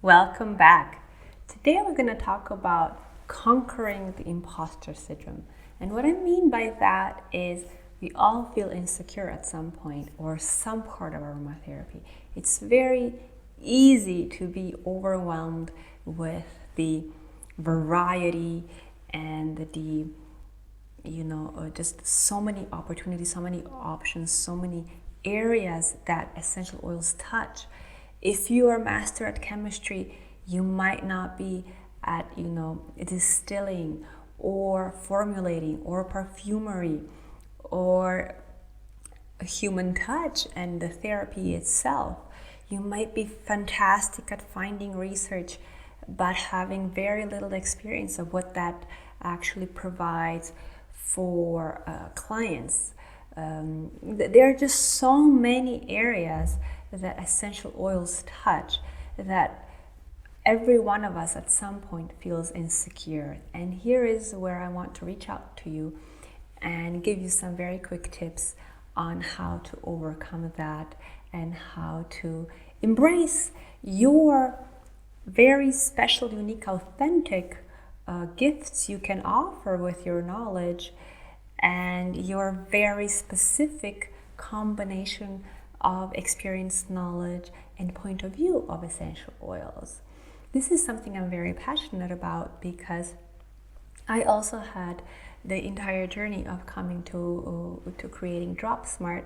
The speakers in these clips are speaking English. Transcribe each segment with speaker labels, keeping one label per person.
Speaker 1: Welcome back. Today we're going to talk about conquering the imposter syndrome. And what I mean by that is we all feel insecure at some point or some part of aromatherapy. It's very easy to be overwhelmed with the variety and the just so many opportunities, so many options, so many areas that essential oils touch. If you are a master at chemistry, you might not be at distilling or formulating or perfumery or human touch and the therapy itself. You might be fantastic at finding research but having very little experience of what that actually provides for clients. There are just so many areas that essential oils touch that every one of us at some point feels insecure. And here is where I want to reach out to you and give you some very quick tips on how to overcome that and how to embrace your very special, unique, authentic gifts you can offer with your knowledge and your very specific combination of experience, knowledge, and point of view of essential oils. This is something I'm very passionate about because I also had the entire journey of coming to creating Dropsmart,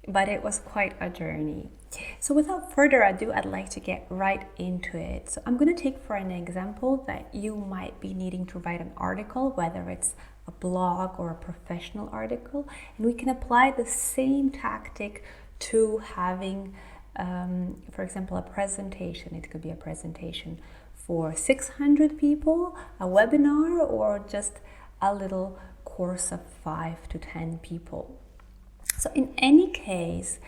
Speaker 1: but it was quite a journey. So without further ado, I'd like to get right into it. So I'm going to take for an example that you might be needing to write an article, whether it's a blog or a professional article, and we can apply the same tactic to having, for example, a presentation. It could be a presentation for 600 people, a webinar, or just a little course of 5 to 10 people. So in any case,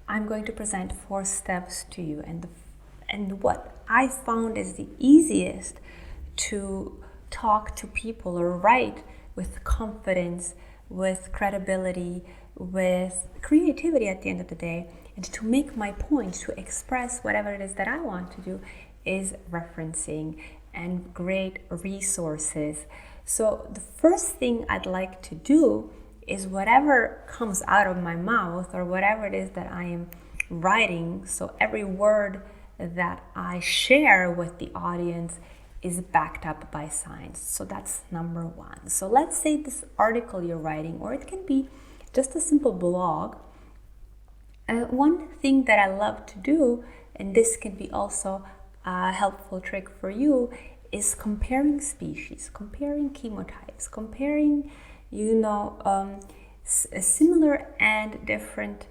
Speaker 1: I'm going to present 4 steps to you, and what I found is the easiest to talk to people or write with confidence, with credibility, with creativity at the end of the day, and to make my point, to express whatever it is that I want to do, is referencing and great resources. So the first thing I'd like to do is whatever comes out of my mouth or whatever it is that I am writing, so every word that I share with the audience is backed up by science. So that's number 1. So let's say this article you're writing, or it can be just a simple blog. One thing that I love to do, and this can be also a helpful trick for you, is comparing species, comparing chemotypes, comparing similar and different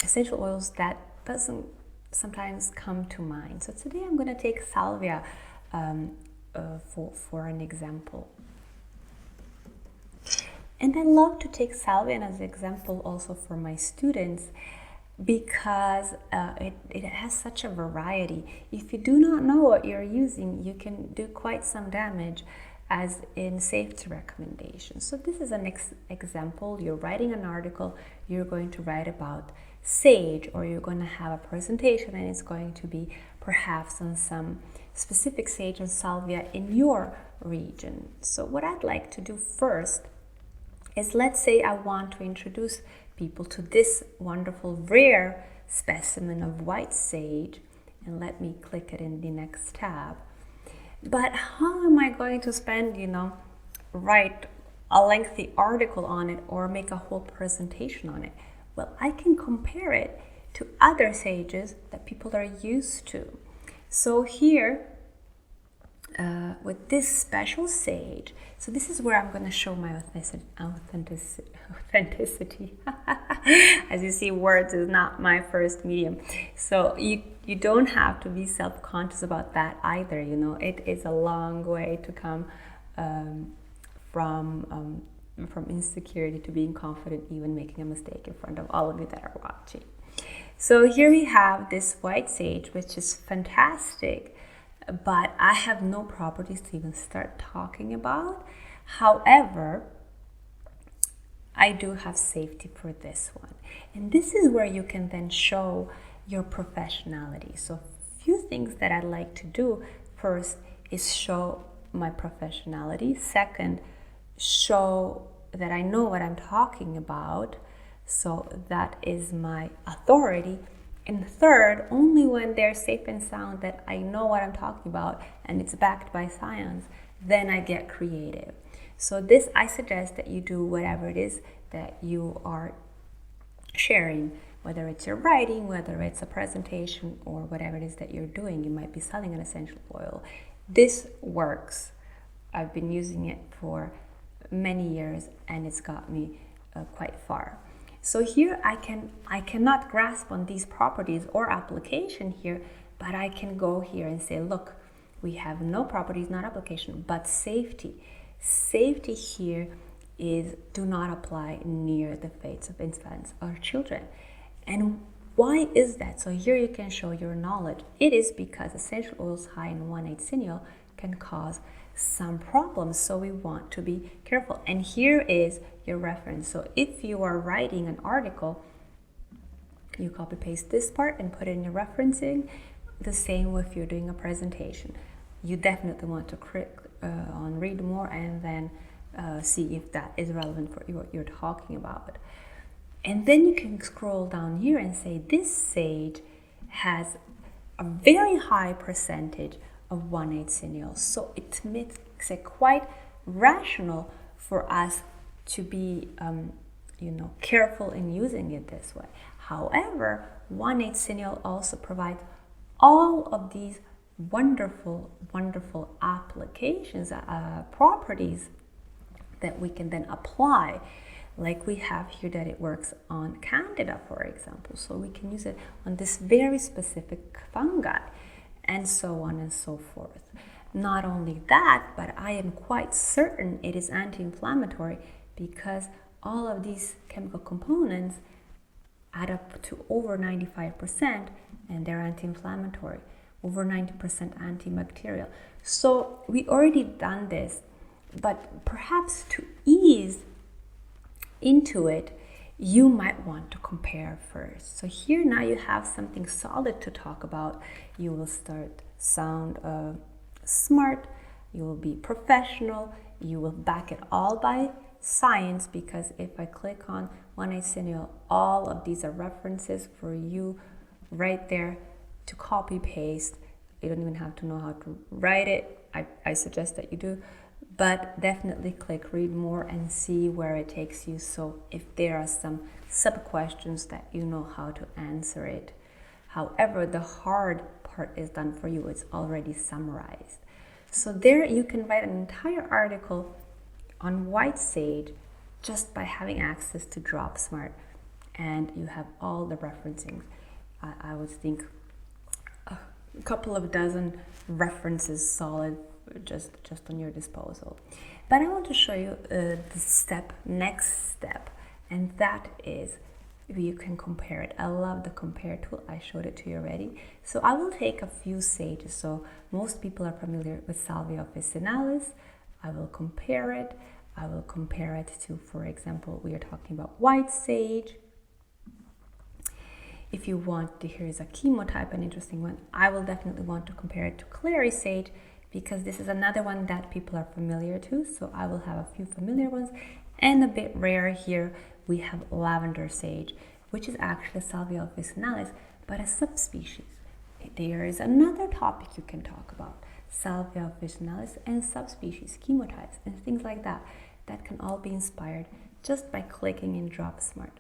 Speaker 1: essential oils that doesn't sometimes come to mind. So today I'm going to take salvia for an example. And I love to take salvia as an example also for my students because it has such a variety. If you do not know what you're using, you can do quite some damage as in safety recommendations. So this is an example. You're writing an article, you're going to write about sage, or you're going to have a presentation and it's going to be perhaps on some specific sage and salvia in your region. So what I'd like to do first is, let's say I want to introduce people to this wonderful rare specimen of white sage, and let me click it in the next tab. But how am I going to spend, write a lengthy article on it or make a whole presentation on it? Well, I can compare it to other sages that people are used to. So here, with this special sage, so this is where I'm going to show my authenticity. As you see, words is not my first medium. So you don't have to be self-conscious about that either. It is a long way to come from insecurity to being confident, even making a mistake in front of all of you that are watching. So here we have this white sage, which is fantastic, but I have no properties to even start talking about. However, I do have safety for this one. And this is where you can then show your professionality. So a few things that I like to do first is show my professionality. Second, show that I know what I'm talking about. So that is my authority. And third, only when they're safe and sound that I know what I'm talking about and it's backed by science, then I get creative. So this, I suggest that you do whatever it is that you are sharing, whether it's your writing, whether it's a presentation, or whatever it is that you're doing. You might be selling an essential oil. This works. I've been using it for many years and it's got me quite far. So here I cannot grasp on these properties or application here, but I can go here and say, look, we have no properties, not application, but safety. Safety here is do not apply near the face of infants or children. And why is that? So here you can show your knowledge. It is because essential oils high in 1,8-cineol can cause some problems, so we want to be careful. And here is your reference. So if you are writing an article, you copy paste this part and put it in your referencing. The same if you're doing a presentation. You definitely want to click on read more and then see if that is relevant for what you're talking about. And then you can scroll down here and say this sage has a very high percentage of 1,8-cineol. So it makes it quite rational for us to be careful in using it this way. However, 1,8-cineol also provides all of these wonderful applications, properties that we can then apply. Like we have here that it works on candida, for example. So we can use it on this very specific fungi and so on and so forth. Not only that, but I am quite certain it is anti-inflammatory because all of these chemical components add up to over 95% and they're anti-inflammatory, over 90% antibacterial. So we already done this, but perhaps to ease into it, you might want to compare first. So here now you have something solid to talk about. You will sound smart, you will be professional, you will back it all by science, because if I click on 1,8-cineol, all of these are references for you right there to copy paste. You don't even have to know how to write it. I suggest that you do. But definitely click read more and see where it takes you. So if there are some sub questions that you know how to answer it. However, the hard part is done for you. It's already summarized. So there you can write an entire article on white sage just by having access to Dropsmart. And you have all the referencing. I would think a couple of dozen references solid just on your disposal. But I want to show you the next step, and that is you can compare it. I love the compare tool. I showed it to you already. So I will take a few sages. So most people are familiar with Salvia officinalis. I will compare it. I will compare it to, for example, we are talking about white sage. If you want to, here's a chemotype, an interesting one. I will definitely want to compare it to clary sage, because this is another one that people are familiar to. So I will have a few familiar ones, and a bit rare here we have lavender sage, which is actually Salvia officinalis, but a subspecies. There is another topic you can talk about, Salvia officinalis and subspecies, chemotypes, and things like that. That can all be inspired just by clicking in Dropsmart.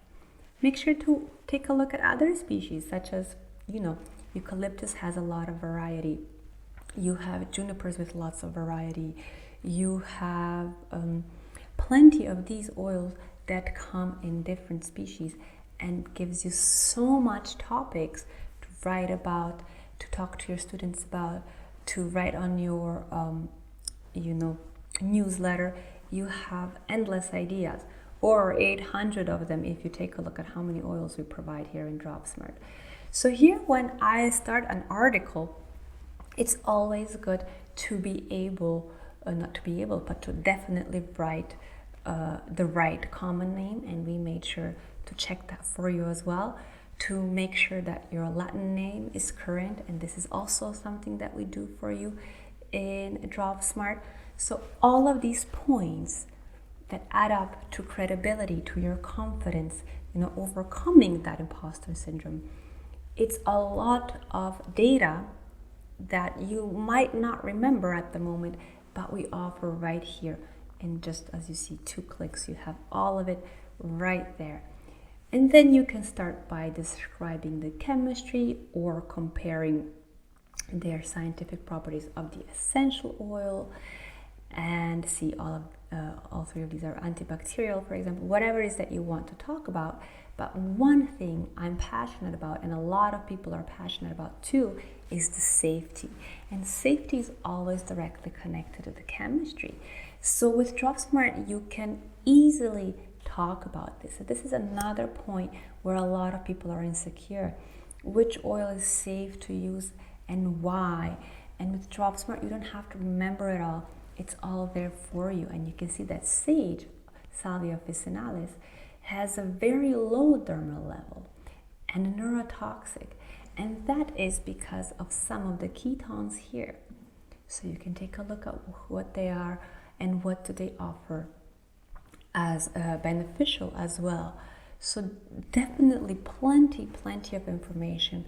Speaker 1: Make sure to take a look at other species, such as, eucalyptus has a lot of variety. You have junipers with lots of variety. You have plenty of these oils that come in different species and gives you so much topics to write about, to talk to your students about, to write on your, newsletter. You have endless ideas, or 800 of them if you take a look at how many oils we provide here in Dropsmart. So here, when I start an article, it's always good to be able, but to definitely write the right common name, and we made sure to check that for you as well, to make sure that your Latin name is current, and this is also something that we do for you in Dropsmart. So all of these points that add up to credibility, to your confidence, overcoming that imposter syndrome. It's a lot of data that you might not remember at the moment, but we offer right here. And just as you see, 2 clicks, you have all of it right there. And then you can start by describing the chemistry or comparing their scientific properties of the essential oil, and see all 3 of these are antibacterial, for example, whatever it is that you want to talk about. But one thing I'm passionate about, and a lot of people are passionate about too, is the safety. And safety is always directly connected to the chemistry. So with Dropsmart, you can easily talk about this. So this is another point where a lot of people are insecure. Which oil is safe to use and why? And with Dropsmart, you don't have to remember it all. It's all there for you. And you can see that sage, Salvia officinalis, has a very low dermal level and neurotoxic. And that is because of some of the ketones here. So you can take a look at what they are and what do they offer as beneficial as well. So definitely plenty of information,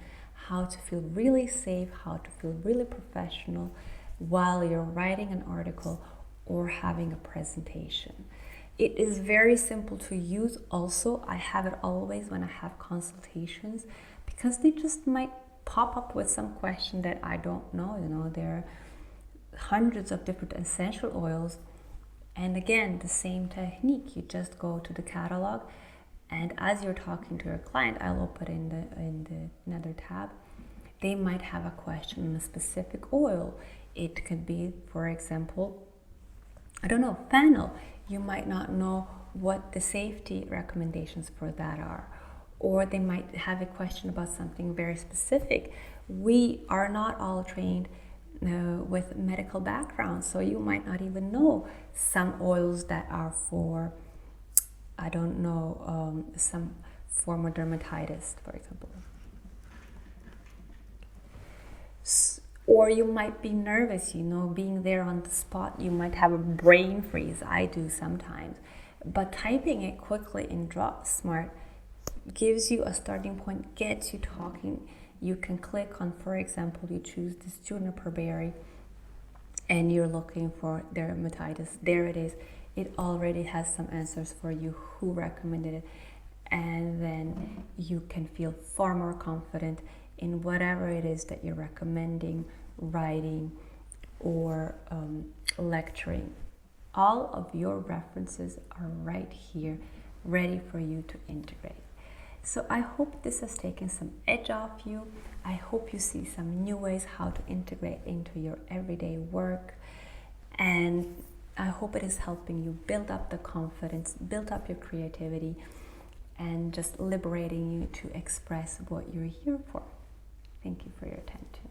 Speaker 1: how to feel really safe, how to feel really professional while you're writing an article or having a presentation. It is very simple to use also. I have it always when I have consultations, because they just might pop up with some question that I don't know. There are hundreds of different essential oils. And again, the same technique. You just go to the catalog, and as you're talking to your client, I'll open in another tab. They might have a question on a specific oil. It could be, for example, fennel. You might not know what the safety recommendations for that are. Or they might have a question about something very specific. We are not all trained with medical backgrounds, so you might not even know some oils that are for, some form of dermatitis, for example. Or you might be nervous, being there on the spot, you might have a brain freeze. I do sometimes. But typing it quickly in Dropsmart gives you a starting point, gets you talking. You can click on, for example, you choose this juniper berry and you're looking for dermatitis. There it is. It already has some answers for you, who recommended it. And then you can feel far more confident in whatever it is that you're recommending, writing, or lecturing. All of your references are right here, ready for you to integrate. So I hope this has taken some edge off you. I hope you see some new ways how to integrate into your everyday work. And I hope it is helping you build up the confidence, build up your creativity, and just liberating you to express what you're here for. Thank you for your attention.